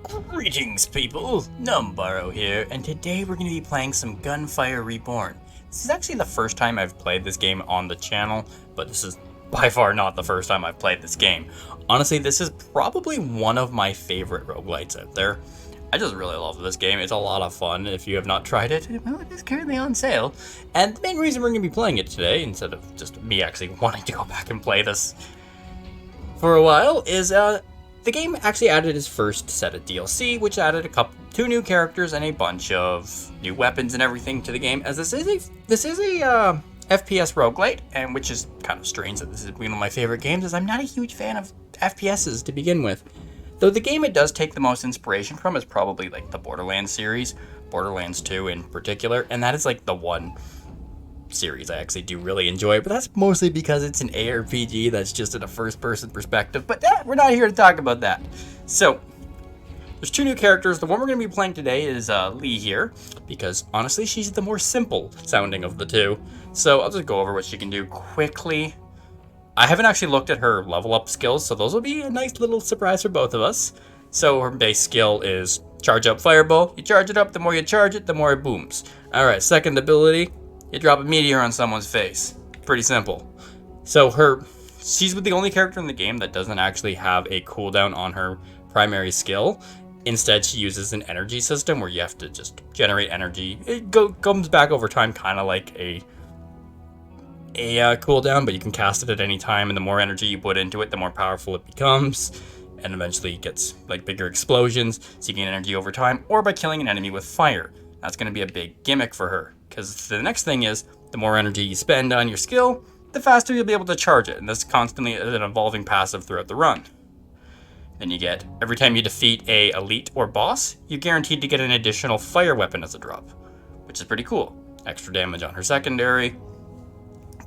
Greetings, people! Numbaro here, and today we're going to be playing some Gunfire Reborn. This is actually the first time I've played this game on the channel, but this is by far not the first time I've played this game. Honestly, this is probably one of my favorite roguelites out there. I just really love this game. It's a lot of fun. If you have not tried it, well, it is currently on sale. And the main reason we're going to be playing it today, instead of just me actually wanting to go back and play this for a while, is the game actually added its first set of DLC, which added two new characters and a bunch of new weapons and everything to the game. As this is a FPS roguelite, and which is kind of strange that this is one of my favorite games, as I'm not a huge fan of FPSs to begin with. Though the game it does take the most inspiration from is probably like the Borderlands series, Borderlands 2 in particular, and that is like the one series I actually do really enjoy, but that's mostly because it's an ARPG that's just in a first-person perspective, but we're not here to talk about that. So, there's two new characters. The one we're going to be playing today is Lee here, because honestly, she's the more simple sounding of the two. So, I'll just go over what she can do quickly. I haven't actually looked at her level up skills, so those will be a nice little surprise for both of us. So, her base skill is Charge Up Fireball. You charge it up, the more you charge it, the more it booms. Alright, second ability, you drop a meteor on someone's face. Pretty simple. So she's the only character in the game that doesn't actually have a cooldown on her primary skill. Instead, she uses an energy system where you have to just generate energy. It comes back over time, kind of like a cooldown, but you can cast it at any time, and the more energy you put into it, the more powerful it becomes. And eventually it gets like bigger explosions, so you gain energy over time, or by killing an enemy with fire. That's going to be a big gimmick for her. Because the next thing is, the more energy you spend on your skill, the faster you'll be able to charge it. And this constantly is an evolving passive throughout the run. Then you get, every time you defeat a elite or boss, you're guaranteed to get an additional fire weapon as a drop. Which is pretty cool. Extra damage on her secondary.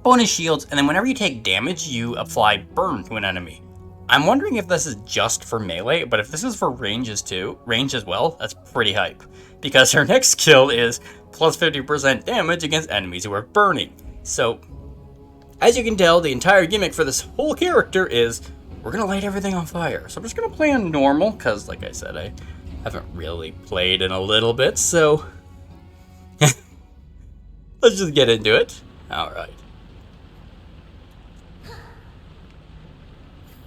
Bonus shields, and then whenever you take damage, you apply burn to an enemy. I'm wondering if this is just for melee, but if this is for range as well, that's pretty hype. Because her next skill is plus 50% damage against enemies who are burning. So, as you can tell, the entire gimmick for this whole character is we're going to light everything on fire. So I'm just going to play on normal, because like I said, I haven't really played in a little bit, so let's just get into it. Alright.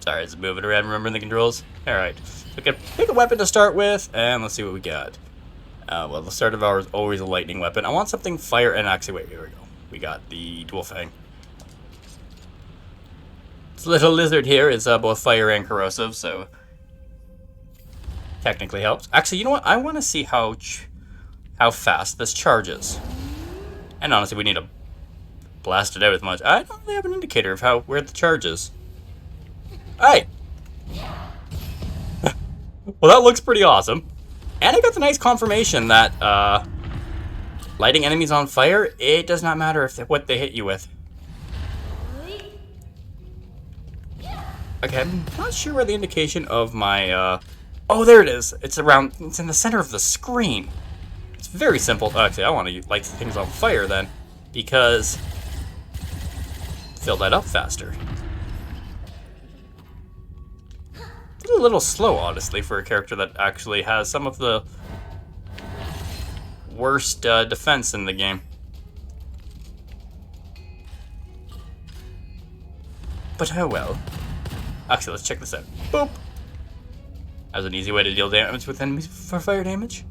Sorry, it's moving around, remembering the controls. Alright, so we can pick a weapon to start with, and let's see what we got. Well, the start of ours is always a lightning weapon. I want something fire, and actually, wait, here we go. We got the dual fang. This little lizard here is both fire and corrosive, so technically helps. Actually, you know what? I want to see how fast this charges. And honestly, we need to blast it out as much. I don't really have an indicator of where the charge is. Hey! Well, that looks pretty awesome. And I got the nice confirmation that lighting enemies on fire, it does not matter what they hit you with. Okay, I'm not sure where the indication of my oh, there it is. It's in the center of the screen. It's very simple. Actually, I want to light things on fire then, because fill that up faster. It's a little slow, honestly, for a character that actually has some of the worst defense in the game. But oh well. Actually, let's check this out. Boop! That's an easy way to deal damage with enemies for fire damage.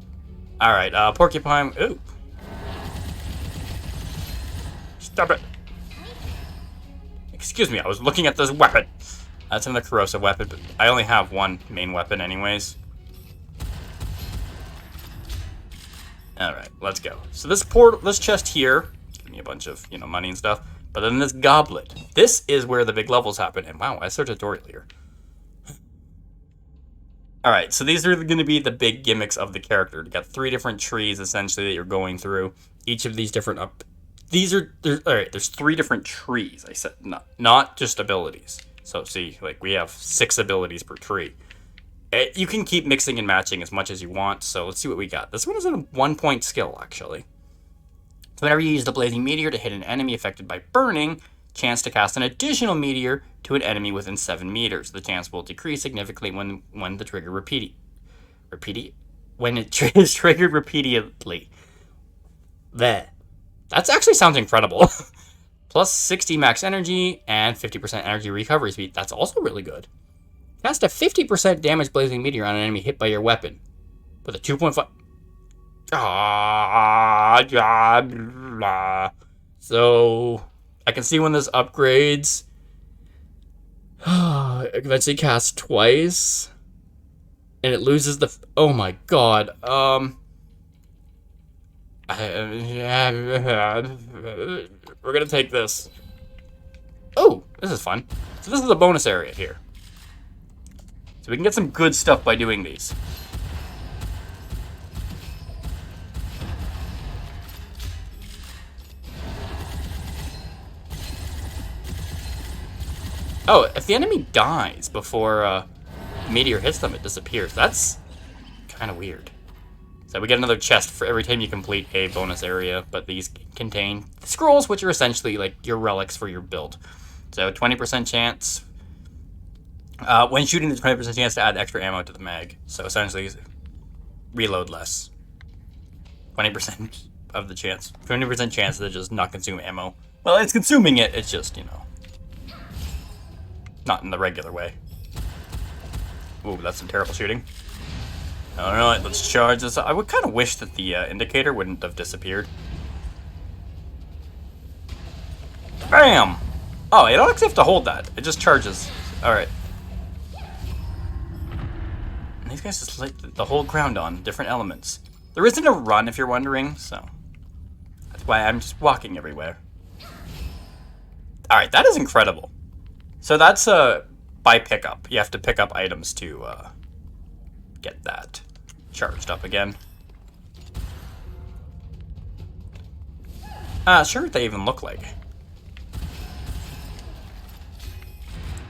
Alright, porcupine. Ooh. Stop it! Excuse me, I was looking at this weapon. That's another corrosive weapon, but I only have one main weapon anyways. Alright, let's go. So this chest here, give me a bunch of, money and stuff. But then this goblet. This is where the big levels happen. And wow, I saw a tutorial here. Alright, so these are going to be the big gimmicks of the character. You got 3 different trees, essentially, that you're going through. Each of these different there's 3 different trees, I said. Not just abilities. So see, like we have 6 abilities per tree. You can keep mixing and matching as much as you want, so let's see what we got. This one is a 1-point skill, actually. So whenever you use the blazing meteor to hit an enemy affected by burning, chance to cast an additional meteor to an enemy within 7 meters. The chance will decrease significantly when the trigger When it is triggered repeatedly. There. That actually sounds incredible. Plus 60 max energy and 50% energy recovery speed. That's also really good. Cast a 50% damage blazing meteor on an enemy hit by your weapon. With a 2.5... So, I can see when this upgrades. Eventually cast twice. And it loses the... Oh my god. We're gonna take this. Oh, this is fun. So this is a bonus area here. So we can get some good stuff by doing these. Oh, if the enemy dies before meteor hits them, it disappears. That's kind of weird. So we get another chest for every time you complete a bonus area, but these contain scrolls, which are essentially like your relics for your build. So 20% chance. When shooting, there's 20% chance to add extra ammo to the mag. So essentially, reload less. 20% of the chance. 20% chance to just not consume ammo. Well, it's consuming it, it's just, you know, not in the regular way. Ooh, that's some terrible shooting. Alright, let's charge this. I would kind of wish that the indicator wouldn't have disappeared. Bam! Oh, you don't actually have to hold that. It just charges. Alright. And these guys just light the whole ground on different elements. There isn't a run, if you're wondering, so that's why I'm just walking everywhere. Alright, that is incredible. So that's by pickup. You have to pick up items to get that charged up again. Sure what they even look like.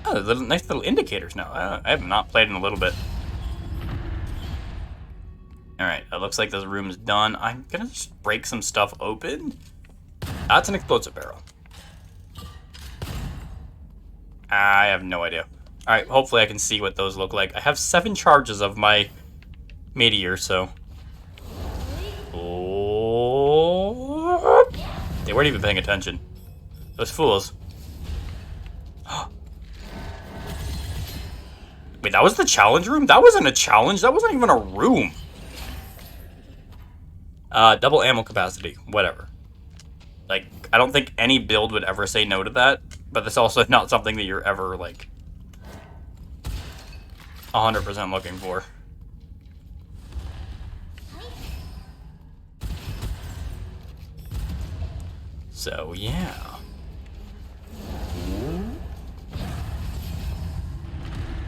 Oh, nice little indicators now. I have not played in a little bit. Alright, it looks like this room's done. I'm gonna just break some stuff open. That's an explosive barrel. I have no idea. Alright, hopefully I can see what those look like. I have 7 charges of my meteor, so... Oh. They weren't even paying attention. Those fools. Wait, that was the challenge room? That wasn't a challenge. That wasn't even a room. Double ammo capacity. Whatever. Like, I don't think any build would ever say no to that. But that's also not something that you're ever, like, 100% looking for. So, yeah.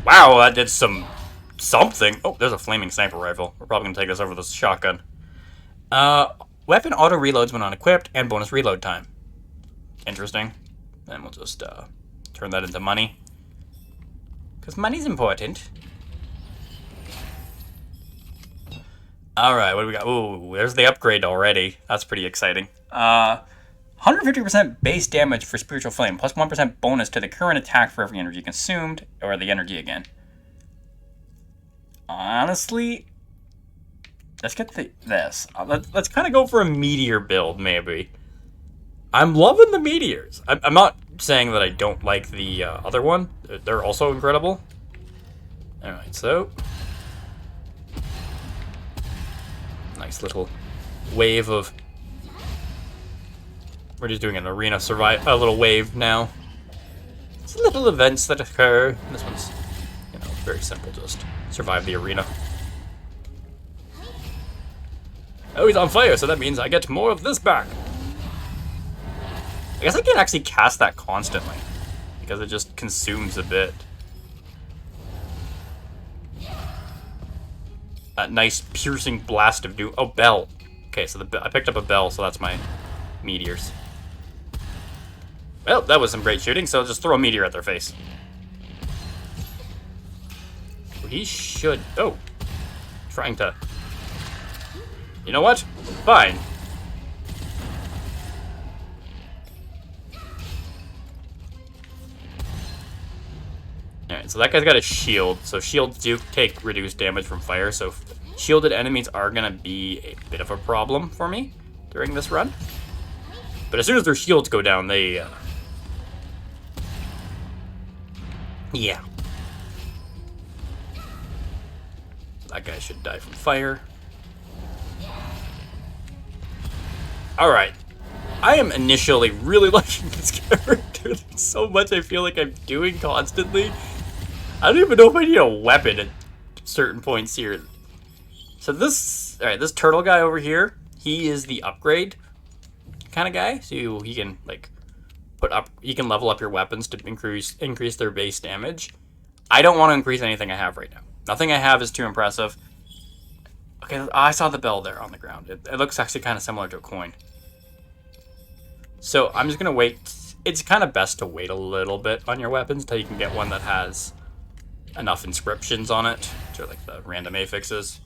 Wow, that did something. Oh, there's a flaming sniper rifle. We're probably gonna take this over this shotgun. Weapon auto reloads when unequipped and bonus reload time. Interesting. Then we'll just turn that into money. Because money's important. Alright, what do we got? Ooh, there's the upgrade already. That's pretty exciting. 150% base damage for Spiritual Flame, plus 1% bonus to the current attack for every energy consumed, or the energy again. Honestly, let's get this. Let's kind of go for a meteor build, maybe. I'm loving the meteors. I'm not saying that I don't like the other one. They're also incredible. Alright, so... nice little wave of... we're just doing an arena survive, a little wave now. It's little events that occur. This one's, you know, very simple. Just survive the arena. Oh, he's on fire, so that means I get more of this back. I guess I can't actually cast that constantly because it just consumes a bit. That nice piercing blast of doom. Oh, bell. Okay, so I picked up a bell, so that's my meteors. Well, that was some great shooting, so just throw a meteor at their face. He should... oh. Trying to... you know what? Fine. Alright, Alright, so that guy's got a shield. So shields do take reduced damage from fire, so shielded enemies are going to be a bit of a problem for me during this run. But as soon as their shields go down, they... yeah. That guy should die from fire. Alright. I am initially really liking this character. There's so much I feel like I'm doing constantly. I don't even know if I need a weapon at certain points here. So this... alright, this turtle guy over here, he is the upgrade kind of guy. So he can, like, you can level up your weapons to increase their base damage. I don't want to increase anything I have right now. Nothing I have is too impressive. Okay, I saw the bell there on the ground. It looks actually kind of similar to a coin. So I'm just going to wait. It's kind of best to wait a little bit on your weapons until you can get one that has enough inscriptions on it, which are like the random affixes.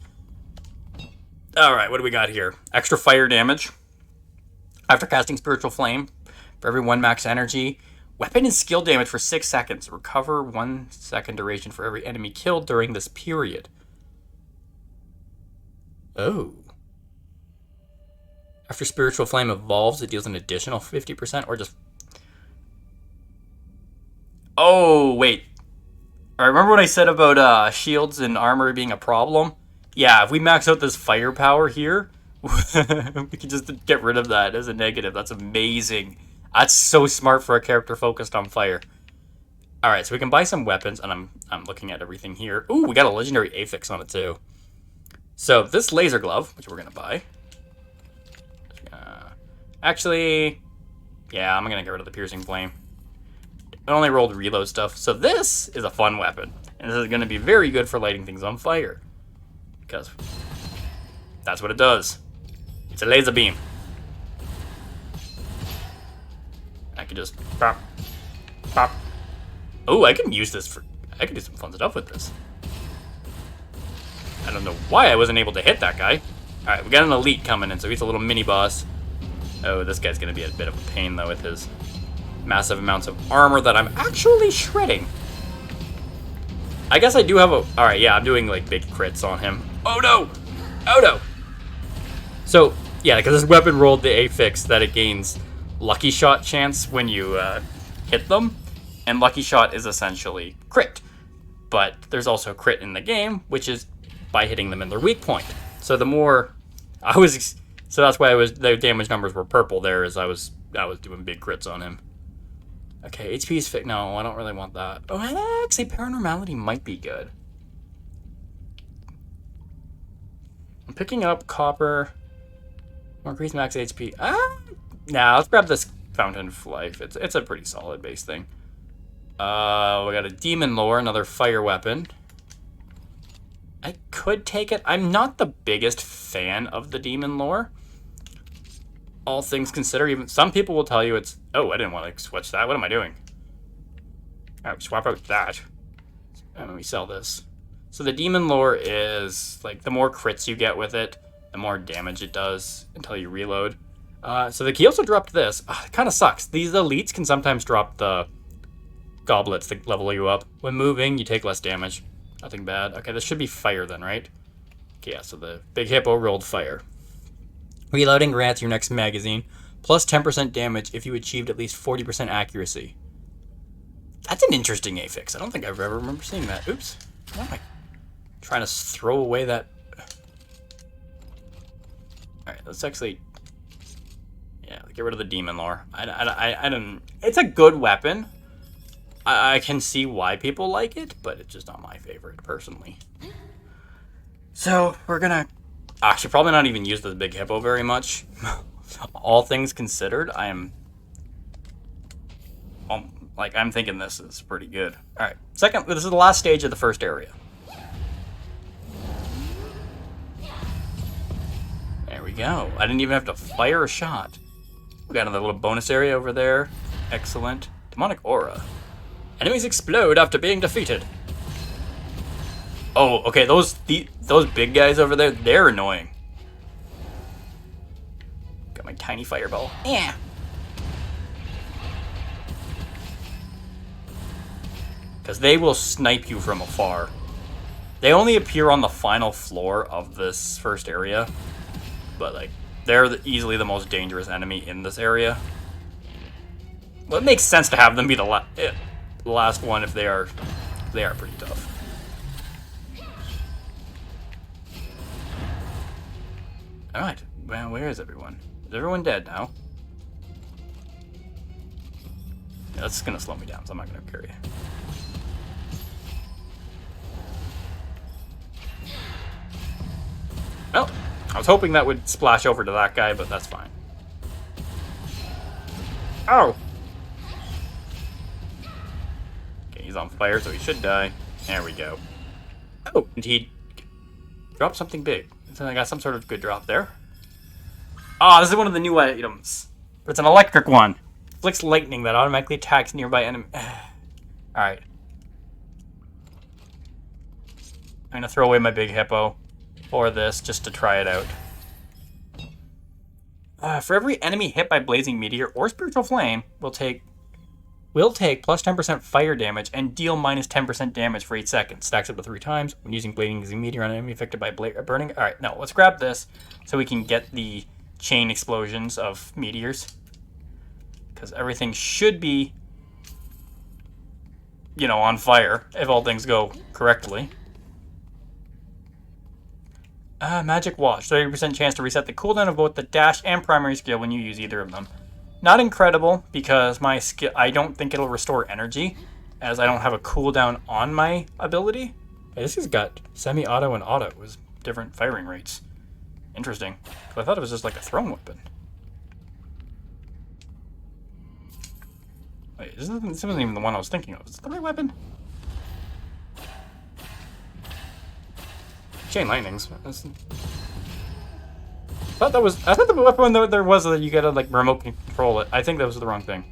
Alright, what do we got here? Extra fire damage. After casting Spiritual Flame, for every 1 max energy, weapon and skill damage for 6 seconds. Recover 1 second duration for every enemy killed during this period. Oh. After Spiritual Flame evolves, it deals an additional 50% or just... oh, wait. I remember what I said about shields and armor being a problem? Yeah, if we max out this firepower here, we can just get rid of that as a negative. That's amazing. That's so smart for a character focused on fire. Alright, so we can buy some weapons, and I'm looking at everything here. Ooh, we got a legendary affix on it too. So this laser glove, which we're gonna buy. Actually, yeah, I'm gonna get rid of the piercing flame. I only rolled reload stuff. So this is a fun weapon, and this is gonna be very good for lighting things on fire. Because that's what it does. It's a laser beam. I can just pop, pop. Oh, I can use this for... I can do some fun stuff with this. I don't know why I wasn't able to hit that guy. Alright, we got an elite coming in, so he's a little mini-boss. Oh, this guy's going to be a bit of a pain, though, with his massive amounts of armor that I'm actually shredding. I guess I do have a... alright, yeah, I'm doing, like, big crits on him. Oh, no! Oh, no! So, yeah, because this weapon rolled the affix that it gains lucky shot chance when you hit them. And lucky shot is essentially crit. But there's also crit in the game, which is by hitting them in their weak point. So the more... so that's why the damage numbers were purple there, as I was doing big crits on him. Okay, HP is fit. No, I don't really want that. Oh, actually, paranormality might be good. I'm picking up copper. Increase max HP. Nah, let's grab this Fountain of Life. It's a pretty solid base thing. We got a Demon Lore, another fire weapon. I could take it. I'm not the biggest fan of the Demon Lore. All things considered, even some people will tell you it's... oh, I didn't want to switch that. What am I doing? Alright, swap out that. And we sell this. So the Demon Lore is, like, the more crits you get with it, the more damage it does until you reload. So the key also dropped this. It kind of sucks. These elites can sometimes drop the goblets that level you up. When moving, you take less damage. Nothing bad. Okay, this should be fire then, right? Okay, yeah, so the big hippo rolled fire. Reloading grants your next magazine plus 10% damage if you achieved at least 40% accuracy. That's an interesting affix. I don't think I've ever remember seeing that. Oops. Why am I trying to throw away that? Alright, let's actually... yeah, get rid of the Demon Lore. I don't... it's a good weapon. I can see why people like it, but it's just not my favorite, personally. So, we're gonna... actually, probably not even use the big hippo very much. All things considered, I'm thinking this is pretty good. Alright, second, this is the last stage of the first area. There we go. I didn't even have to fire a shot. We got another little bonus area over there. Excellent. Demonic Aura. Enemies explode after being defeated. Oh, okay, those big guys over there, they're annoying. Got my tiny fireball. Yeah. because they will snipe you from afar. They only appear on the final floor of this first area, but like they're easily the most dangerous enemy in this area. Well, it makes sense to have them be the last one if they are pretty tough. All right, well, where is everyone? Is everyone dead now? Yeah, that's gonna slow me down, so I'm not gonna carry you. Well, I was hoping that would splash over to that guy, but that's fine. Oh! Okay, he's on fire, so he should die. There we go. Oh, and he dropped something big. So I got some sort of good drop there. Ah, this is one of the new items. But it's an electric one. Flicks lightning that automatically attacks nearby enemy. Alright. I'm gonna throw away my big hippo for this, just to try it out. For every enemy hit by blazing meteor or spiritual flame, will take plus 10% fire damage and deal minus 10% damage for 8 seconds. Stacks up to 3 times when using blazing meteor on an enemy affected by burning. All right, now let's grab this so we can get the chain explosions of meteors, because everything should be, you know, on fire if all things go correctly. Magic Watch. 30% chance to reset the cooldown of both the dash and primary skill when you use either of them. Not incredible, because my skill, I don't think it'll restore energy, as I don't have a cooldown on my ability. Hey, this has got semi-auto and auto with different firing rates. Interesting. I thought it was just like a thrown weapon. Wait, this isn't even the one I was thinking of. Is it the right weapon? Chain lightnings. I thought the weapon that there was that you gotta like remote control it. I think that was the wrong thing.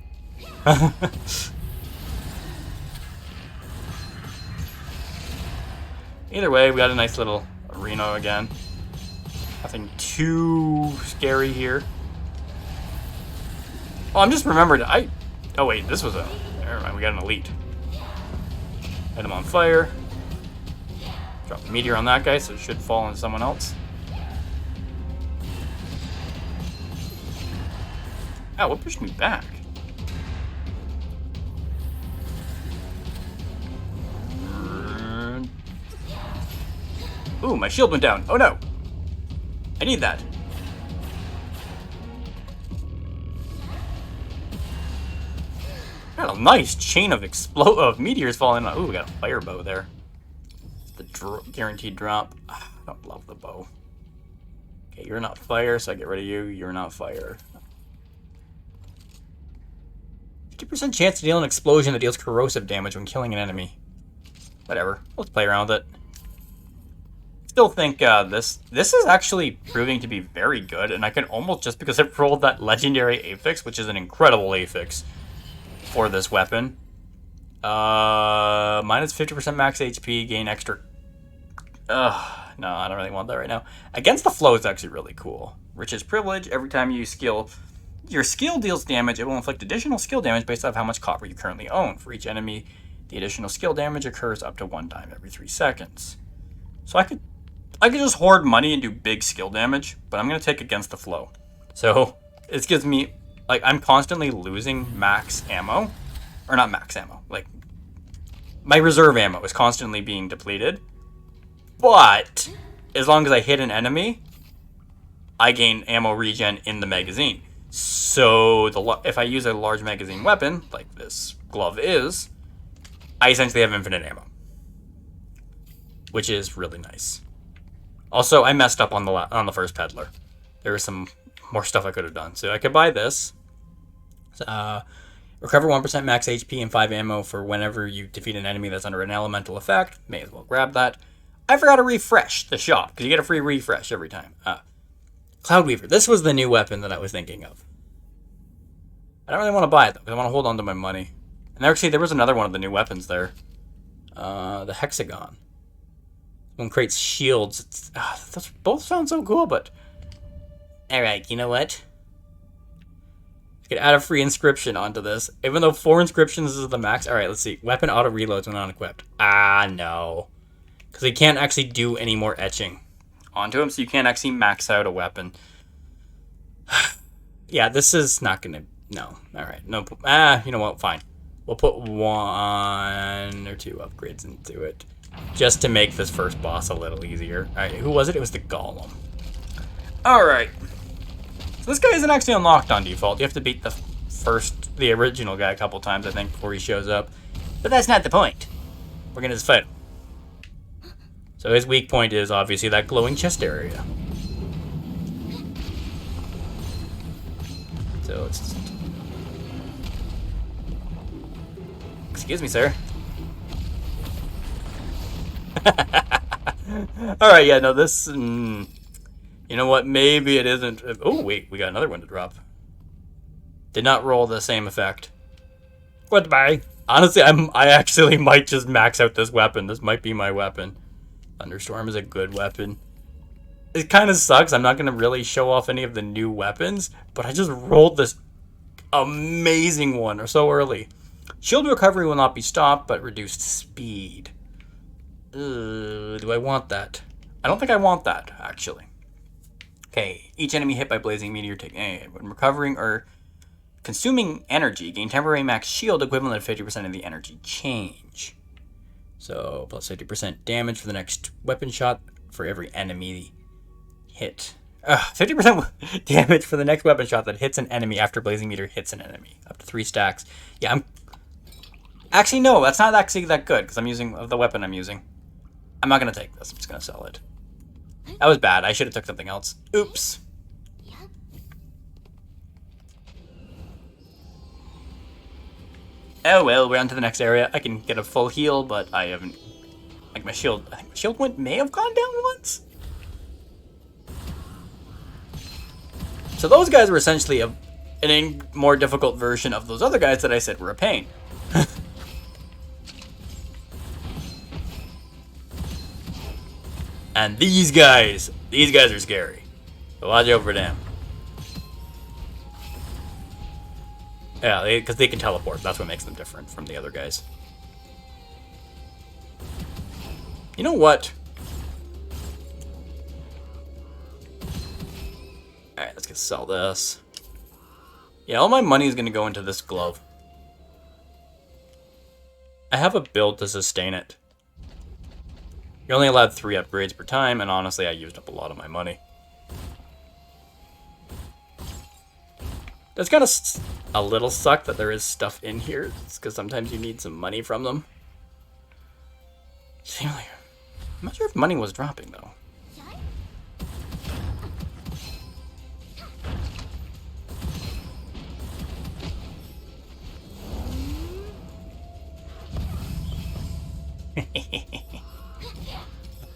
Either way, we got a nice little arena again. Nothing too scary here. Oh, I'm just remembered. Oh wait, this was a. Never mind. We got an elite. Hit him on fire. Drop the meteor on that guy, so it should fall on someone else. Ow, what pushed me back? Ooh, my shield went down. Oh no! I need that. Got a nice chain of meteors falling on. Ooh, we got a fire bow there. The guaranteed drop. I don't love the bow. Okay, you're not fire, so I get rid of you. You're not fire. 50% chance to deal an explosion that deals corrosive damage when killing an enemy. Whatever. Let's play around with it. Still think this is actually proving to be very good, and I can almost, just because it rolled that legendary affix, which is an incredible affix for this weapon. Minus 50% max HP, gain extra. No, I don't really want that right now. Against the flow is actually really cool. Riches Privilege. Every time you skill, your skill deals damage, it will inflict additional skill damage based off how much copper you currently own. For each enemy, the additional skill damage occurs up to 1 time every 3 seconds. So I could just hoard money and do big skill damage, but I'm gonna take Against the Flow. So it gives me, like, I'm constantly losing max ammo, or not max ammo, like my reserve ammo is constantly being depleted. But as long as I hit an enemy, I gain ammo regen in the magazine. So if I use a large magazine weapon, like this glove is, I essentially have infinite ammo, which is really nice. Also, I messed up on the first peddler. There was some more stuff I could have done. So I could buy this. Recover 1% max HP and 5 ammo for whenever you defeat an enemy that's under an elemental effect. May as well grab that. I forgot to refresh the shop, because you get a free refresh every time. Cloudweaver. This was the new weapon that I was thinking of. I don't really want to buy it, though, because I want to hold on to my money. And actually, there was another one of the new weapons there. The Hexagon. One creates shields. Those both sound so cool, but... Alright, you know what? You can add a free inscription onto this. Even though 4 inscriptions is the max. Alright, let's see. Weapon auto reloads when unequipped. Ah, no. Because you can't actually do any more etching onto him, so you can't actually max out a weapon. Yeah, this is not going to... No. Alright. No. You know what? Fine. We'll put 1 or 2 upgrades into it. Just to make this first boss a little easier. Alright, who was it? It was the Golem. Alright. So this guy isn't actually unlocked on default. You have to beat the original guy a couple times, I think, before he shows up. But that's not the point. We're going to just fight him. So his weak point is obviously that glowing chest area. So let's just... Excuse me, sir. Alright, yeah, no, this... you know what? Maybe it isn't... Oh, wait, we got another one to drop. Did not roll the same effect. Goodbye. Honestly, I actually might just max out this weapon. This might be my weapon. Thunderstorm is a good weapon. It kind of sucks. I'm not going to really show off any of the new weapons, but I just rolled this amazing one so early. Shield recovery will not be stopped, but reduced speed. Do I want that? I don't think I want that, actually. Okay, each enemy hit by blazing meteor when recovering or consuming energy, gain temporary max shield equivalent to 50% of the energy change. So, plus 50% damage for the next weapon shot for every enemy hit. 50% damage for the next weapon shot that hits an enemy after blazing meteor hits an enemy. Up to 3 stacks. Yeah, Actually, no, that's not actually that good, because I'm using the weapon I'm using. I'm not going to take this. I'm just going to sell it. That was bad. I should have took something else. Oops. Oh well, we're on to the next area. I can get a full heal, but I haven't... Like my shield... I think my shield may have gone down once? So those guys were essentially a more difficult version of those other guys that I said were a pain. And these guys are scary. So watch out for them. Yeah, because they can teleport. That's what makes them different from the other guys. You know what? Alright, let's just sell this. Yeah, all my money is going to go into this glove. I have a build to sustain it. You're only allowed 3 upgrades per time, and honestly, I used up a lot of my money. That's kind of a little suck that there is stuff in here, because sometimes you need some money from them. I'm not sure if money was dropping, though.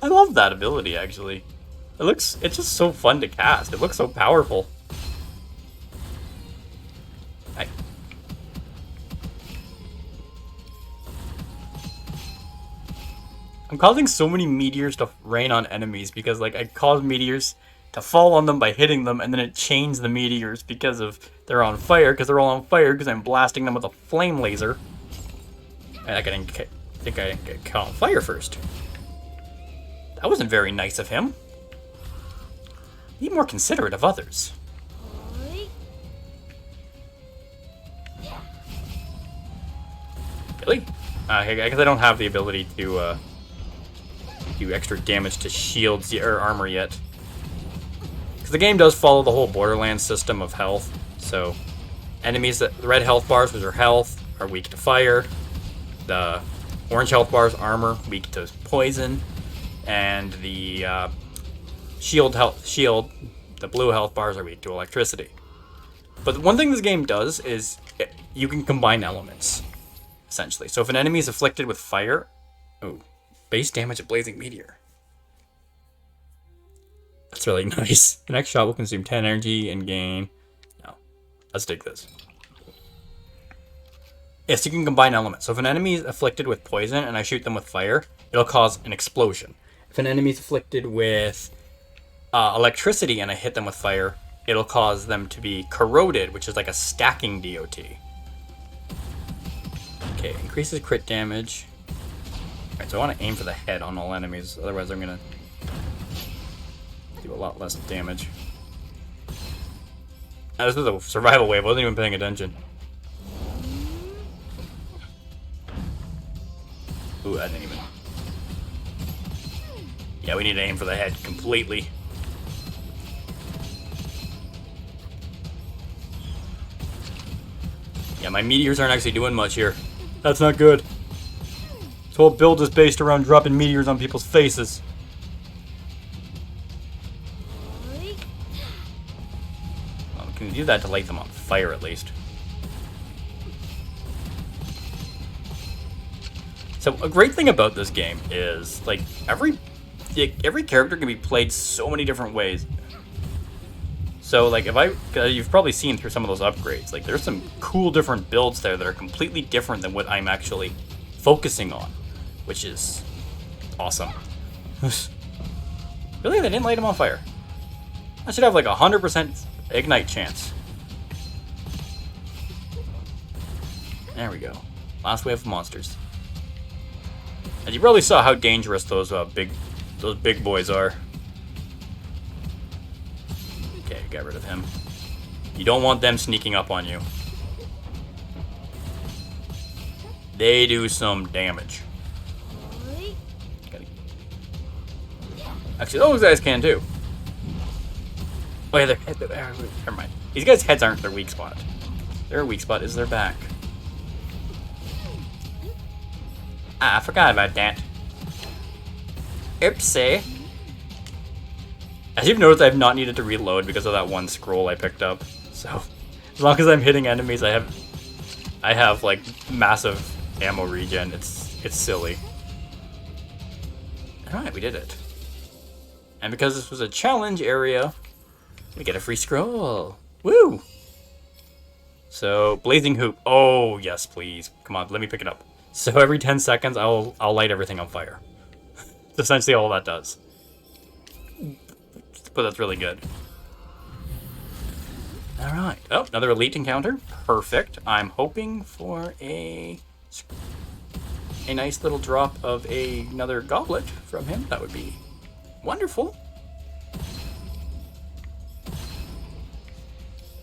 I love that ability, actually. It's just so fun to cast. It looks so powerful. I'm causing so many meteors to rain on enemies because, like, I cause meteors to fall on them by hitting them, and then it chains the meteors because they're on fire, because they're all on fire because I'm blasting them with a flame laser. And I didn't think I didn't get caught on fire first. That wasn't very nice of him. Be more considerate of others. Really? I guess I don't have the ability to do extra damage to shields or armor yet. Because the game does follow the whole Borderlands system of health. So, enemies the red health bars, which are health, are weak to fire. The orange health bars, armor, weak to poison. And the the blue health bars are weak to electricity. But one thing this game does is you can combine elements, essentially. So if an enemy is afflicted with fire, base damage of blazing meteor. That's really nice. The next shot will consume 10 energy and gain... No, let's take this. Yes, you can combine elements. So if an enemy is afflicted with poison and I shoot them with fire, it'll cause an explosion. If an enemy is afflicted with electricity and I hit them with fire, it'll cause them to be corroded, which is like a stacking DOT. Okay, increases crit damage. Alright, so I want to aim for the head on all enemies, otherwise I'm going to do a lot less damage. Now, this was a survival wave, I wasn't even paying attention. Ooh, I didn't even... Yeah, we need to aim for the head completely. Yeah, my meteors aren't actually doing much here. That's not good. This whole build is based around dropping meteors on people's faces. Well, we can use that to light them on fire, at least. So, a great thing about this game is, like, every character can be played so many different ways. So, like, you've probably seen through some of those upgrades, like, there's some cool different builds there that are completely different than what I'm actually focusing on, which is awesome. Really? They didn't light him on fire? I should have, like, 100% ignite chance. There we go. Last wave of monsters. And you probably saw how dangerous those big boys are. Okay, got rid of him. You don't want them sneaking up on you. They do some damage. Actually, those guys can too. Oh yeah, never mind. These guys' heads aren't their weak spot. Their weak spot is their back. Ah, I forgot about that. Oopsie. As you've noticed, I've not needed to reload because of that one scroll I picked up. So, as long as I'm hitting enemies, I have like massive ammo regen. It's silly. Alright, we did it. And because this was a challenge area, we get a free scroll. Woo! So, Blazing Hoop. Oh, yes, please. Come on, let me pick it up. So every 10 seconds, I'll light everything on fire. That's essentially all that does. But that's really good. Alright. Oh, another elite encounter. Perfect. I'm hoping for a nice little drop of another goblet from him. That would be wonderful.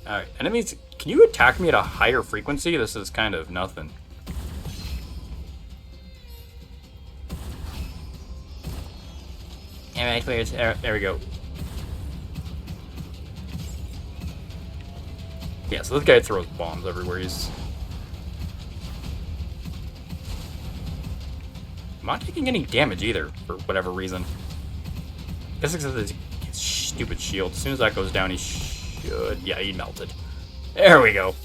Alright, enemies, can you attack me at a higher frequency? This is kind of nothing. Alright, there we go. Yeah, so this guy throws bombs everywhere. He's... I'm not taking any damage either, for whatever reason. I guess except his stupid shield. As soon as that goes down, he should... Yeah, he melted. There we go.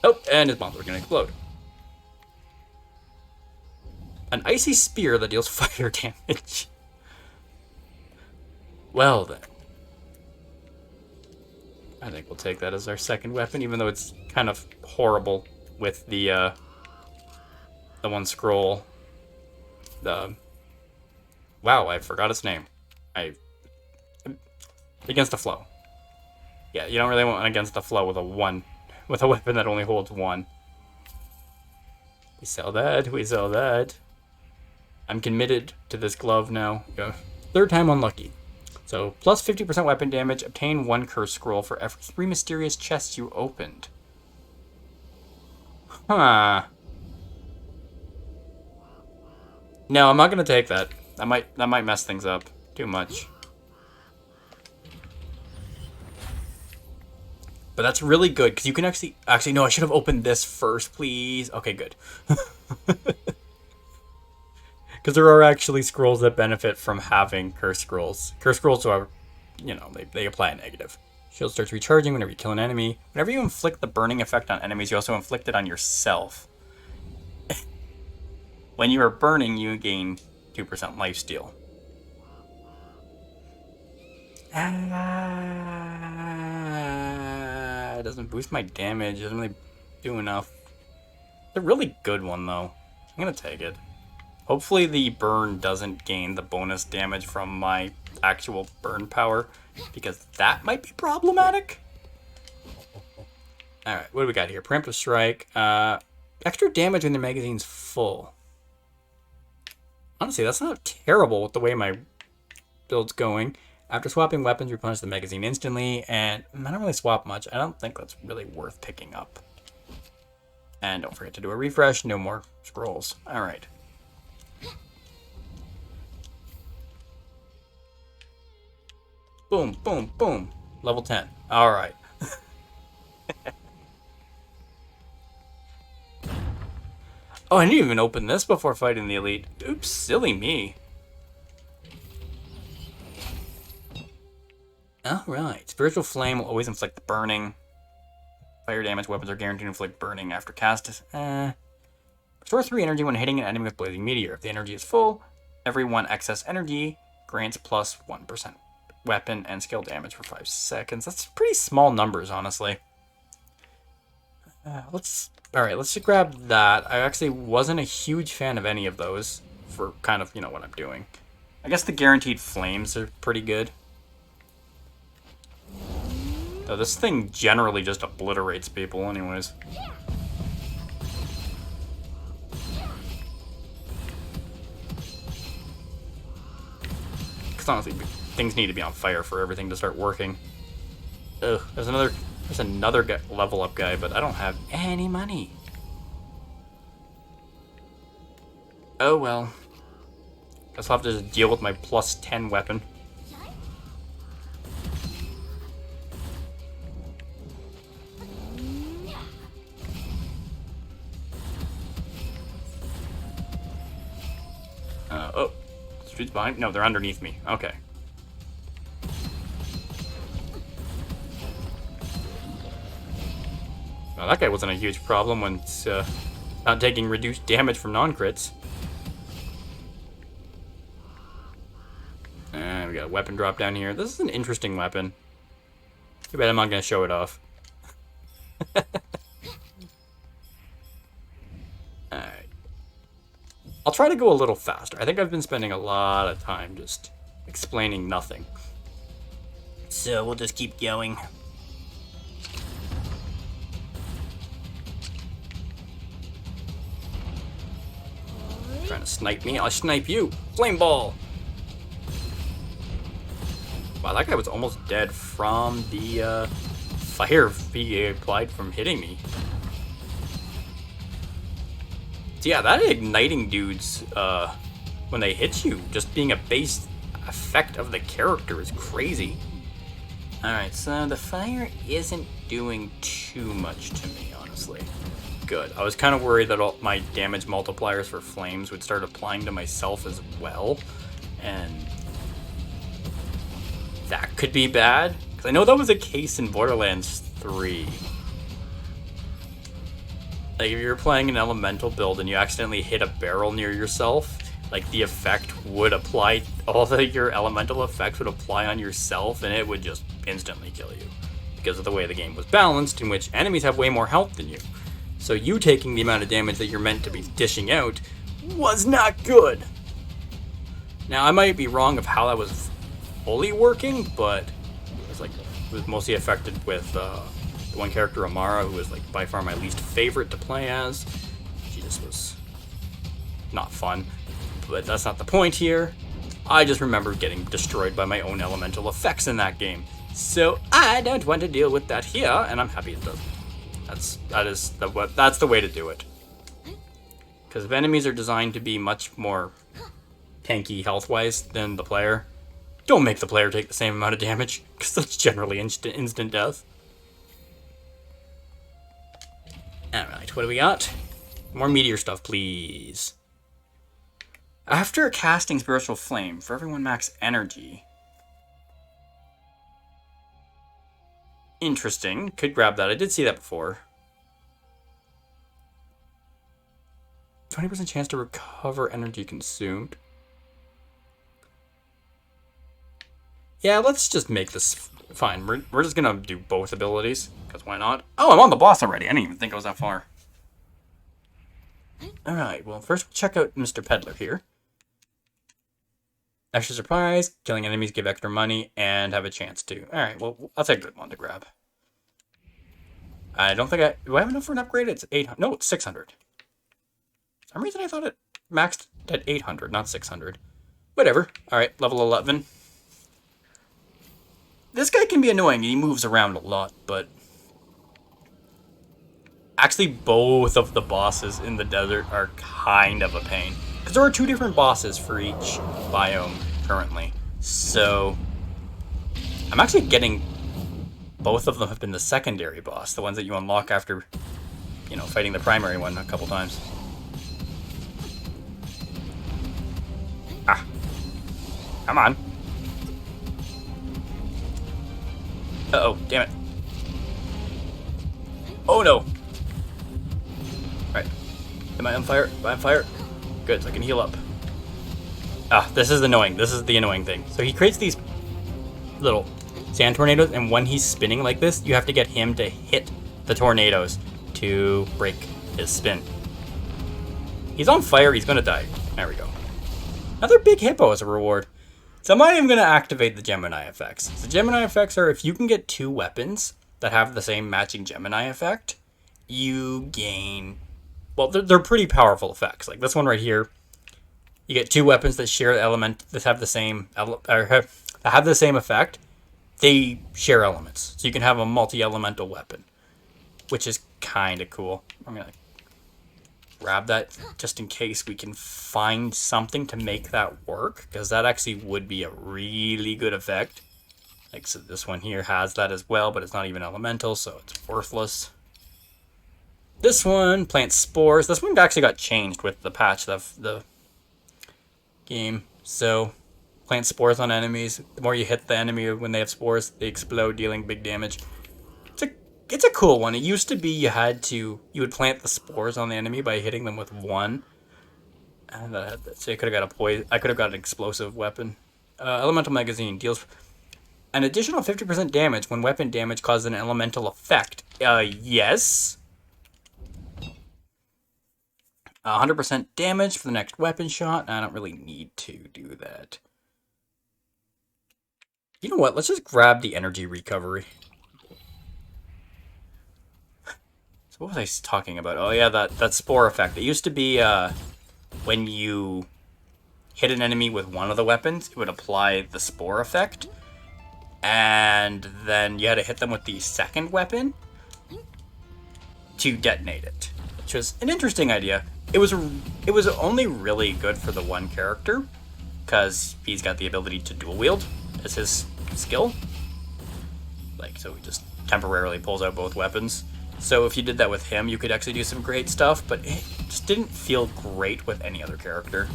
Oh, and his bombs are gonna explode. An icy spear that deals fire damage. Well then. I think we'll take that as our second weapon, even though it's kind of horrible with the one scroll. Wow, I forgot its name. Against the flow. Yeah, you don't really want against the flow with a weapon that only holds one. We sell that. I'm committed to this glove now. Yeah. Third time unlucky. So, plus 50% weapon damage, obtain 1 curse scroll for every 3 mysterious chests you opened. Huh. No, I'm not gonna take that. That might mess things up too much. But that's really good, because you can actually, no, I should have opened this first, please. Okay, good. Because there are actually scrolls that benefit from having curse scrolls. Curse scrolls are, you know, they apply a negative. Shield starts recharging whenever you kill an enemy. Whenever you inflict the burning effect on enemies, you also inflict it on yourself. When you are burning, you gain 2% lifesteal. It doesn't boost my damage. It doesn't really do enough. It's a really good one, though. I'm gonna take it. Hopefully the burn doesn't gain the bonus damage from my actual burn power, because that might be problematic. Alright, what do we got here? Preemptive Strike. Extra damage when the magazine's full. Honestly, that's not terrible with the way my build's going. After swapping weapons, replenish the magazine instantly, and I don't really swap much. I don't think that's really worth picking up. And don't forget to do a refresh, no more scrolls. Alright. Boom, boom, boom. Level 10. Alright. Oh, I didn't even open this before fighting the elite. Oops, silly me. Alright. Spiritual Flame will always inflict burning. Fire damage weapons are guaranteed to inflict burning after cast. Restore 3 energy when hitting an enemy with Blazing Meteor. If the energy is full, every 1 excess energy grants plus 1% weapon and skill damage for 5 seconds. That's pretty small numbers, honestly. Let's just grab that. I actually wasn't a huge fan of any of those for kind of, you know, what I'm doing. I guess the guaranteed flames are pretty good. Though this thing generally just obliterates people anyways. Because honestly, things need to be on fire for everything to start working. Ugh, there's another level up guy, but I don't have any money. Oh well. Guess I'll have to just deal with my plus 10 weapon. Oh. Streets behind? No, they're underneath me. Okay. Well, that guy wasn't a huge problem when it's not taking reduced damage from non-crits. And we got a weapon drop down here. This is an interesting weapon. Too bad I'm not going to show it off. Alright. I'll try to go a little faster. I think I've been spending a lot of time just explaining nothing. So we'll just keep going. Trying to snipe me? I'll snipe you. Flame ball. Wow, that guy was almost dead from the fire he applied from hitting me. So yeah, that igniting dudes, when they hit you, just being a base effect of the character is crazy. Alright, so the fire isn't doing too much to me, honestly. Good. I was kind of worried that all my damage multipliers for flames would start applying to myself as well, and that could be bad. Because I know that was a case in Borderlands 3. Like, if you're playing an elemental build and you accidentally hit a barrel near yourself, like, the effect would apply, your elemental effects would apply on yourself, and it would just instantly kill you. Because of the way the game was balanced, in which enemies have way more health than you. So you taking the amount of damage that you're meant to be dishing out was not good. Now, I might be wrong of how that was fully working, but it was mostly affected with the one character, Amara, who was like by far my least favorite to play as. She just was not fun. But that's not the point here. I just remember getting destroyed by my own elemental effects in that game. So I don't want to deal with that here, and I'm happy it doesn't. That's the way to do it. Because if enemies are designed to be much more tanky health-wise than the player, don't make the player take the same amount of damage, because that's generally instant death. Alright, what do we got? More meteor stuff, please. After casting Spiritual Flame, for everyone max energy. Interesting. Could grab that. I did see that before. 20% chance to recover energy consumed. Yeah, let's just make this fine. We're just gonna do both abilities, because why not? Oh, I'm on the boss already. I didn't even think I was that far. Alright, well, first check out Mr. Peddler here. Extra surprise, killing enemies give extra money, and have a chance to. Alright, well, that's a good one to grab. I don't think do I have enough for an upgrade? It's 800. No, it's 600. For some reason I thought it maxed at 800, not 600. Whatever. Alright, level 11. This guy can be annoying. He moves around a lot, but... Actually, both of the bosses in the desert are kind of a pain. Because there are 2 different bosses for each biome currently. So... I'm actually getting... Both of them have been the secondary boss. The ones that you unlock after, you know, fighting the primary one a couple times. Ah. Come on. Uh-oh, damn it. Oh no! Alright. Am I on fire? Am I on fire? Good, so I can heal up. Ah, this is annoying. This is the annoying thing. So he creates these little sand tornadoes, and when he's spinning like this, you have to get him to hit the tornadoes to break his spin. He's on fire, he's gonna die. There we go. Another big hippo as a reward. So I'm not even going to activate the Gemini effects. The Gemini effects are if you can get 2 weapons that have the same matching Gemini effect, you gain... Well, they're pretty powerful effects. Like this one right here, you get 2 weapons that share element that have the same effect. They share elements, so you can have a multi-elemental weapon, which is kind of cool. I'm gonna grab that just in case we can find something to make that work, because that actually would be a really good effect. Like, so this one here has that as well, but it's not even elemental, so it's worthless. This one, plant spores. This one actually got changed with the patch of the game. So, plant spores on enemies. The more you hit the enemy when they have spores, they explode, dealing big damage. It's a cool one. It used to be you would plant the spores on the enemy by hitting them with 1. And so I could have got an explosive weapon. Elemental magazine deals an additional 50% damage when weapon damage causes an elemental effect. Yes. 100% damage for the next weapon shot. I don't really need to do that. You know what? Let's just grab the energy recovery. So what was I talking about? Oh yeah, that spore effect. It used to be when you hit an enemy with one of the weapons, it would apply the spore effect. And then you had to hit them with the second weapon to detonate it, which was an interesting idea. It was only really good for the one character, because he's got the ability to dual wield as his skill. Like, so he just temporarily pulls out both weapons. So if you did that with him, you could actually do some great stuff, but it just didn't feel great with any other character.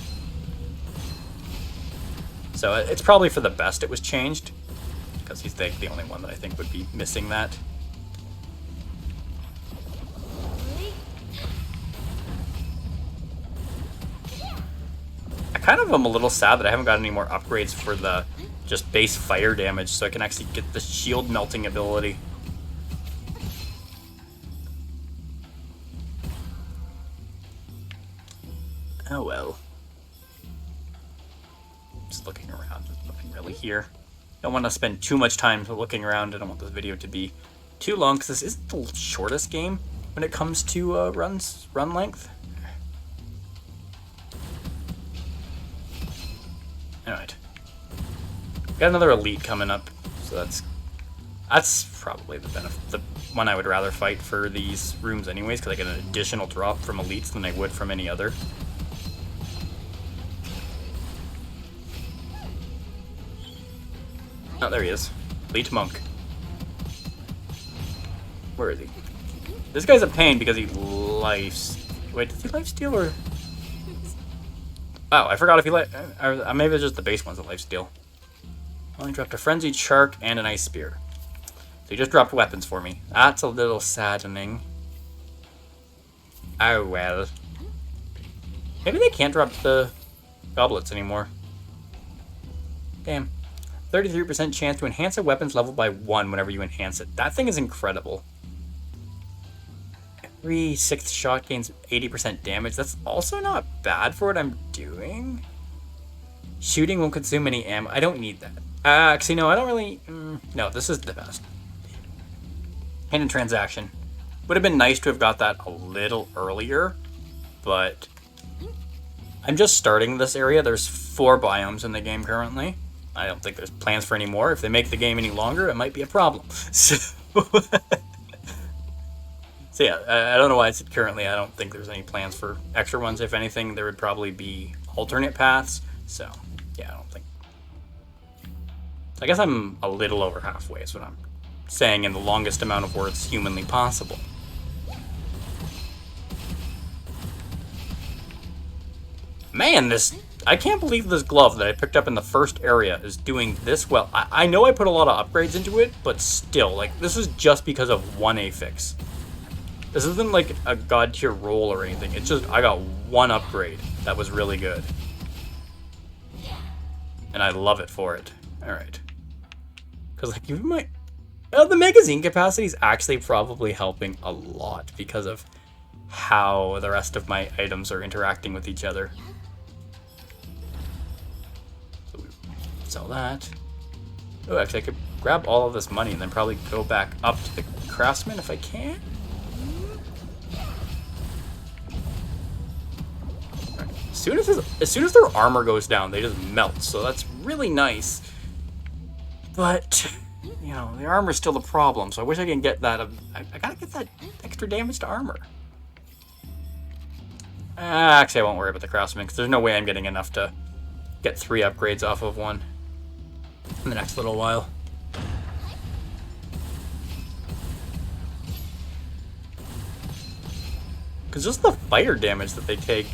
So it's probably for the best it was changed, because he's the only one that I think would be missing that. I kind of am a little sad that I haven't got any more upgrades for the just base fire damage, so I can actually get the shield melting ability. Oh well. Just looking around, there's nothing really here. Don't want to spend too much time looking around. I don't want this video to be too long, because this isn't the shortest game when it comes to run length. Alright. Got another elite coming up, so that's probably the one I would rather fight for these rooms anyways, because I get an additional drop from elites than I would from any other. Oh, there he is. Elite monk. Where is he? This guy's a pain because he Wait, does he lifesteal or... Oh, I forgot if he maybe it's just the base ones that lifesteal. Only dropped a frenzied shark and an ice spear. So he just dropped weapons for me. That's a little saddening. Oh well. Maybe they can't drop the goblets anymore. Damn. 33% chance to enhance a weapon's level by 1 whenever you enhance it. That thing is incredible. Every 6th shot gains 80% damage. That's also not bad for what I'm doing. Shooting won't consume any ammo. I don't need that. Actually, no, I don't really... no, this is the best. Hidden transaction. Would have been nice to have got that a little earlier, but I'm just starting this area. There's 4 biomes in the game currently. I don't think there's plans for any more. If they make the game any longer, it might be a problem. So, so yeah, I don't know why I said currently. I don't think there's any plans for extra ones. If anything, there would probably be alternate paths. So, yeah, I don't think. I guess I'm a little over halfway is what I'm saying in the longest amount of words humanly possible. Man, I can't believe this glove that I picked up in the first area is doing this well. I know I put a lot of upgrades into it, but still, like, this is just because of one affix. This isn't like a god tier roll or anything. It's just I got one upgrade that was really good. And I love it for it. Alright. Because, like, you might... the magazine capacity is actually probably helping a lot because of how the rest of my items are interacting with each other. So we sell that. Oh, actually, I could grab all of this money and then probably go back up to the craftsman if I can. Right. As soon as their armor goes down, they just melt. So that's really nice. But, you know, the armor's still the problem. So I wish I can get that. I gotta get that extra damage to armor. Actually, I won't worry about the craftsman because there's no way I'm getting enough to get 3 upgrades off of one in the next little while. Because just the fire damage that they take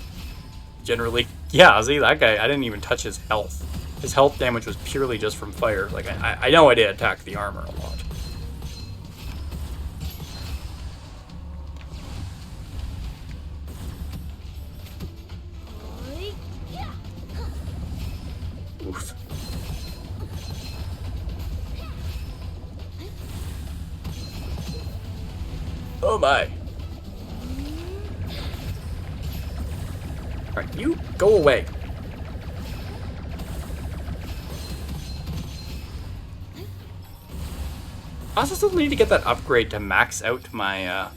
generally... Yeah, see, that guy, I didn't even touch his health. His health damage was purely just from fire. Like, I know I did attack the armor a lot. Oof. Oh my. Alright, you go away. I also still need to get that upgrade to max out my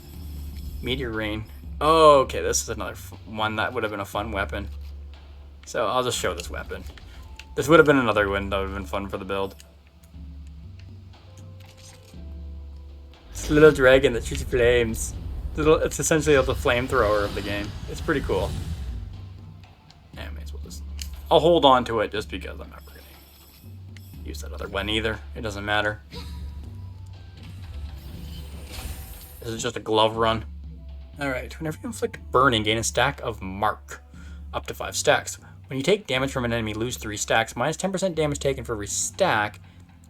meteor rain. Oh, okay, this is another one that would have been a fun weapon. So I'll just show this weapon. This would have been another one that would have been fun for the build. This little dragon that shoots flames. It's essentially the flamethrower of the game. It's pretty cool. Yeah, I may as well just... I'll hold on to it just because I'm not going to use that other one either. It doesn't matter. This is just a glove run. Alright, whenever you inflict burning, gain a stack of mark. Up to 5 stacks. When you take damage from an enemy, lose 3 stacks. Minus 10% damage taken for every stack.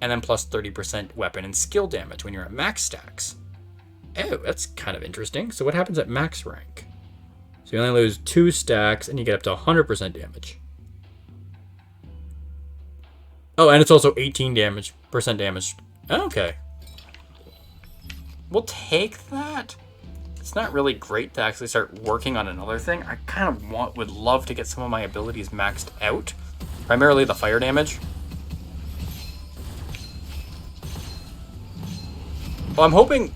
And then plus 30% weapon and skill damage when you're at max stacks. Oh, that's kind of interesting. So what happens at max rank? So you only lose 2 stacks and you get up to 100% damage. Oh, and it's also 18% damage. Okay. We'll take that. It's not really great to actually start working on another thing. I kind of would love to get some of my abilities maxed out. Primarily the fire damage. Well, I'm hoping...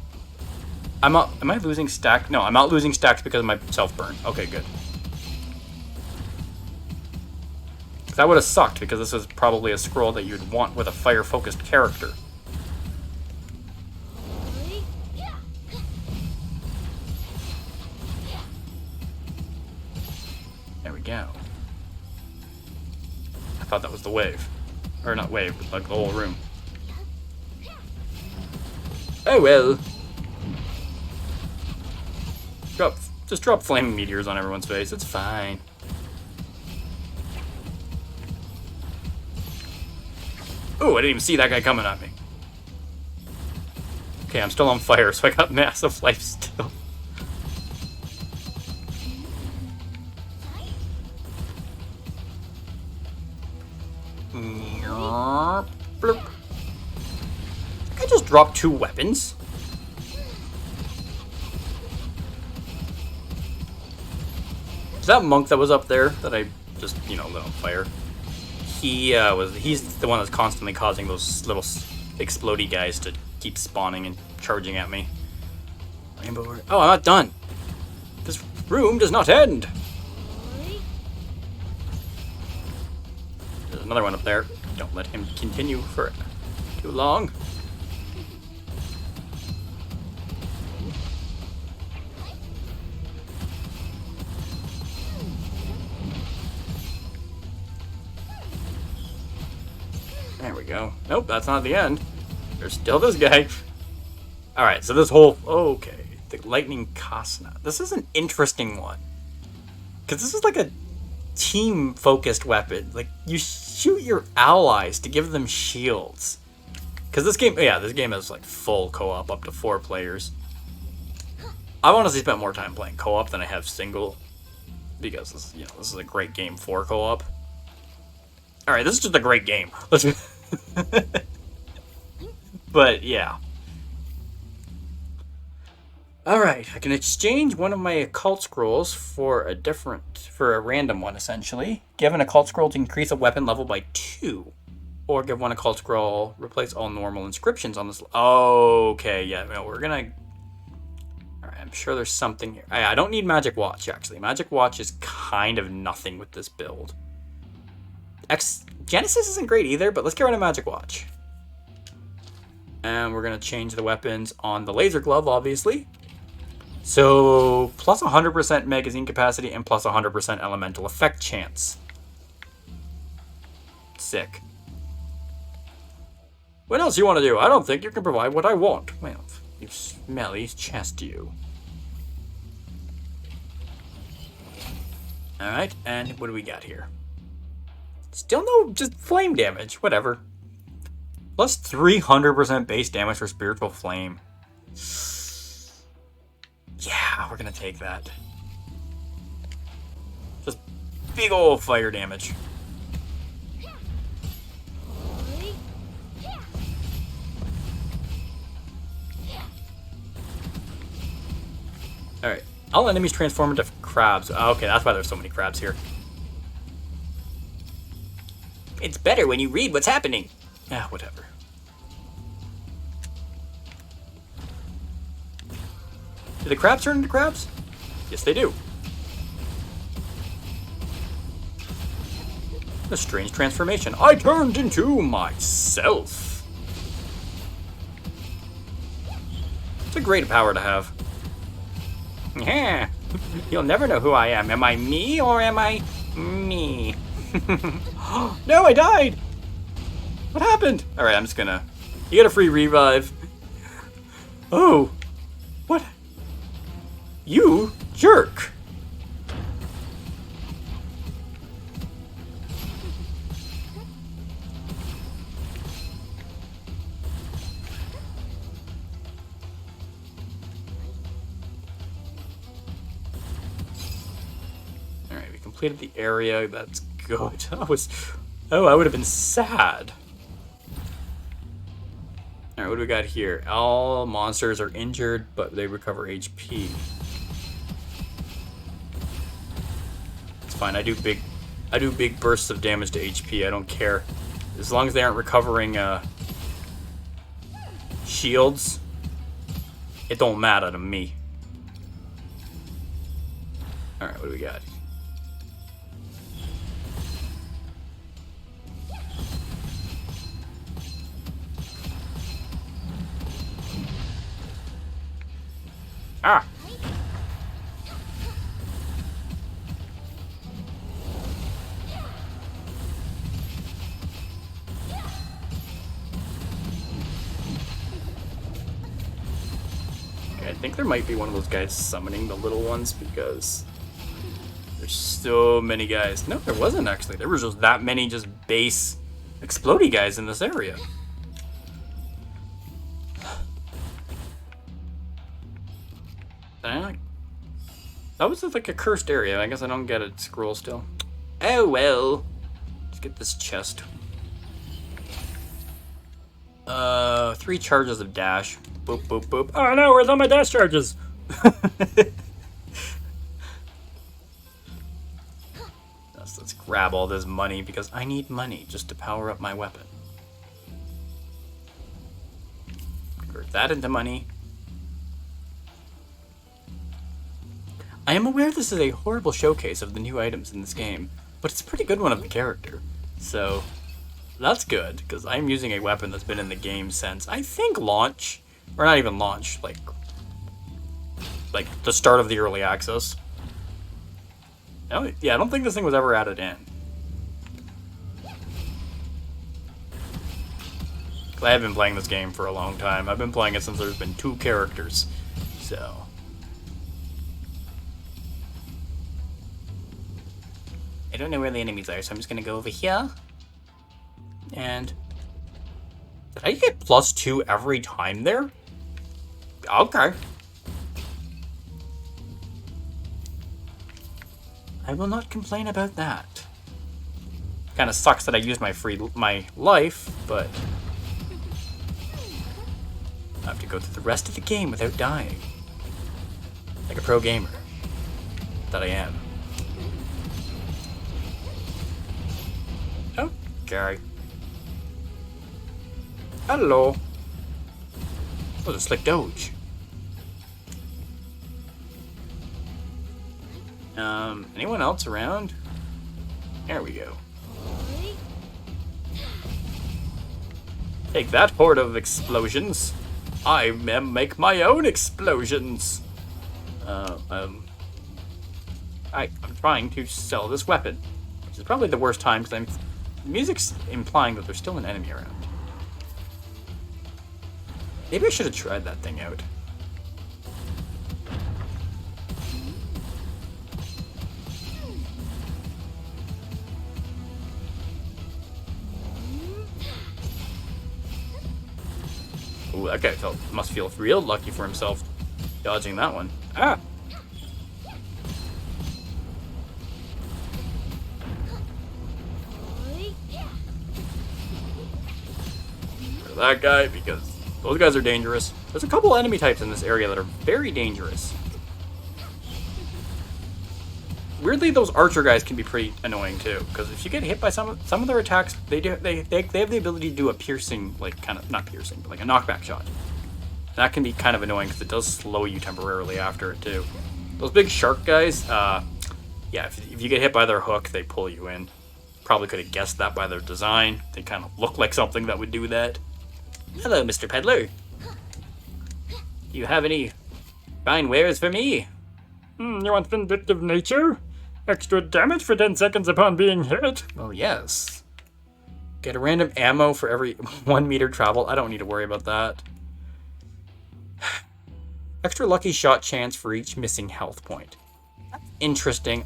am I losing stack? No, I'm not losing stacks because of my self-burn. Okay, good. That would have sucked because this is probably a scroll that you'd want with a fire-focused character. There we go. I thought that was the wave. Or not wave, but like the whole room. Oh well. Just drop flaming meteors on everyone's face. It's fine. Oh, I didn't even see that guy coming at me. Okay, I'm still on fire, so I got massive life still. Bloop. I just dropped 2 weapons. Is that monk that was up there that I just, lit on fire? he's the one that's constantly causing those little explodey guys to keep spawning and charging at me. Rainbow. Oh, I'm not done. This room does not end. There's another one up there. Don't let him continue for too long. There we go. Nope, that's not the end. There's still this guy. Alright, so this whole... Okay. The lightning Kasna. This is an interesting one. Because this is like a team-focused weapon. Like, you shoot your allies to give them shields. Because this game... Yeah, this game is like full co-op up to 4 players. I've honestly spent more time playing co-op than I have single. Because, this is a great game for co-op. Alright, this is just a great game. Let's... But, yeah. Alright, I can exchange one of my occult scrolls for a random one, essentially. Give an occult scroll to increase a weapon level by 2. Or give one occult scroll, replace all normal inscriptions on this. Okay, yeah, no, we're gonna... Alright, I'm sure there's something here. I don't need Magic Watch, actually. Magic Watch is kind of nothing with this build. Genesis isn't great either, but let's get rid of Magic Watch. And we're going to change the weapons on the Laser Glove, obviously. So, plus 100% magazine capacity and plus 100% elemental effect chance. Sick. What else you want to do? I don't think you can provide what I want. Well, you smelly chest you. Alright, and what do we got here? Still no, just flame damage. Whatever. Plus 300% base damage for Spiritual Flame. Yeah, we're gonna take that. Just big old fire damage. Alright. All enemies transform into crabs. Okay, that's why there's so many crabs here. It's better when you read what's happening. Ah, whatever. Do the crabs turn into crabs? Yes, they do. A strange transformation. I turned into myself. It's a great power to have. Yeah. You'll never know who I am. Am I me or am I me? No, I died! What happened? Alright, I'm just gonna... You get a free revive. Oh! What? You jerk! Alright, we completed the area. That's good. I would have been sad. Alright, what do we got here? All monsters are injured, but they recover HP. It's fine. I do big bursts of damage to HP. I don't care. As long as they aren't recovering shields, it don't matter to me. Alright, what do we got? Ah! Okay, I think there might be one of those guys summoning the little ones because there's so many guys. No, there wasn't actually. There was just that many just base explodey guys in this area. That was like a cursed area. I guess I don't get it. Scroll still. Oh well. Let's get this chest. 3 charges of dash. Boop, boop, boop. Oh no, where's all my dash charges? That's grab all this money because I need money just to power up my weapon. Convert that into money. I am aware this is a horrible showcase of the new items in this game, but it's a pretty good one of the character. So that's good, because I'm using a weapon that's been in the game since, I think, launch. Or not even launch, like the start of the early access. Yeah, I don't think this thing was ever added in. I have been playing this game for a long time. I've been playing it since there's been 2 characters. So I don't know where the enemies are, so I'm just gonna go over here. And did I get +2 every time there? Okay. I will not complain about that. Kind of sucks that I used my life, but I have to go through the rest of the game without dying. Like a pro gamer that I am. Okay. Hello. Oh, the slick doge. Anyone else around? There we go. Take that, horde of explosions. I make my own explosions. I'm trying to sell this weapon, which is probably the worst time because the music's implying that there's still an enemy around. Maybe I should have tried that thing out. Ooh, that guy must feel real lucky for himself dodging that one. Ah! For that guy, because those guys are dangerous. There's a couple enemy types in this area that are very dangerous. Weirdly, those archer guys can be pretty annoying too, because if you get hit by some of their attacks, they have the ability to do a piercing, like kind of not piercing, but like a knockback shot. That can be kind of annoying because it does slow you temporarily after it too. Those big shark guys, yeah, if you get hit by their hook, they pull you in. Probably could have guessed that by their design. They kind of look like something that would do that. Hello, Mr. Peddler. Do you have any fine wares for me? You want vindictive nature? Extra damage for 10 seconds upon being hit? Oh, yes. Get a random ammo for every 1 meter travel. I don't need to worry about that. Extra lucky shot chance for each missing health point. That's interesting.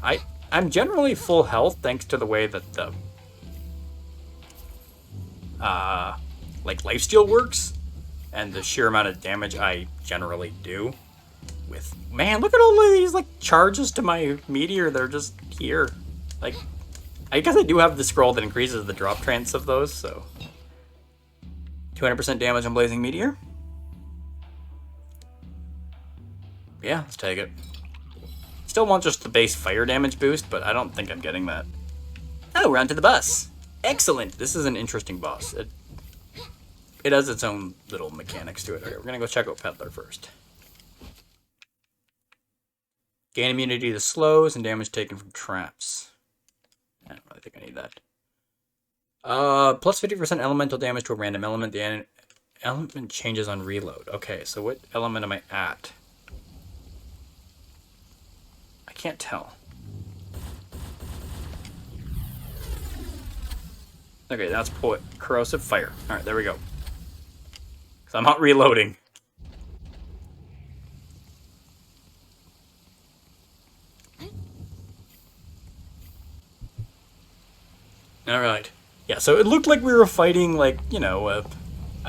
I'm generally full health thanks to the way that the like lifesteal works and the sheer amount of damage I generally do. Man, look at all of these like charges to my meteor. They're just here. Like, I guess I do have the scroll that increases the drop chance of those, so 200% damage on blazing meteor. Yeah, let's take it. Still want just the base fire damage boost, but I don't think I'm getting that. Oh, we're onto the bus. Excellent. This is an interesting boss. It has its own little mechanics to it. All right, we're gonna go check out Peddler first. Gain immunity to slows and damage taken from traps. I don't really think I need that. Plus 50% elemental damage to a random element. The element changes on reload. Okay, so what element am I at? I can't tell. Okay, that's corrosive fire. Alright, there we go. Because I'm not reloading. Alright. Yeah, so it looked like we were fighting, like, you know, a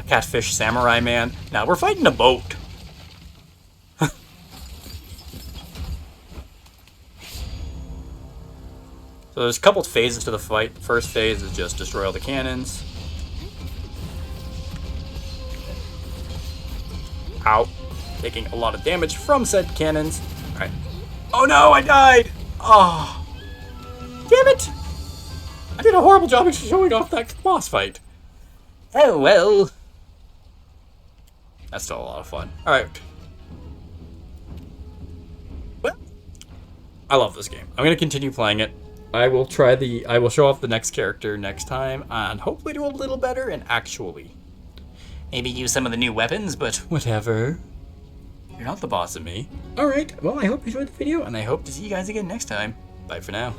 catfish samurai man. Now we're fighting a boat. So there's a couple phases to the fight. The first phase is just destroy all the cannons. Ow. Taking a lot of damage from said cannons. Alright. Oh no, I died! Oh. Damn it! I did a horrible job of showing off that boss fight. Oh, well. That's still a lot of fun. Alright. Well, I love this game. I'm going to continue playing it. I will show off the next character next time, and hopefully do a little better, and actually maybe use some of the new weapons, but whatever. You're not the boss of me. Alright, well, I hope you enjoyed the video, and I hope to see you guys again next time. Bye for now.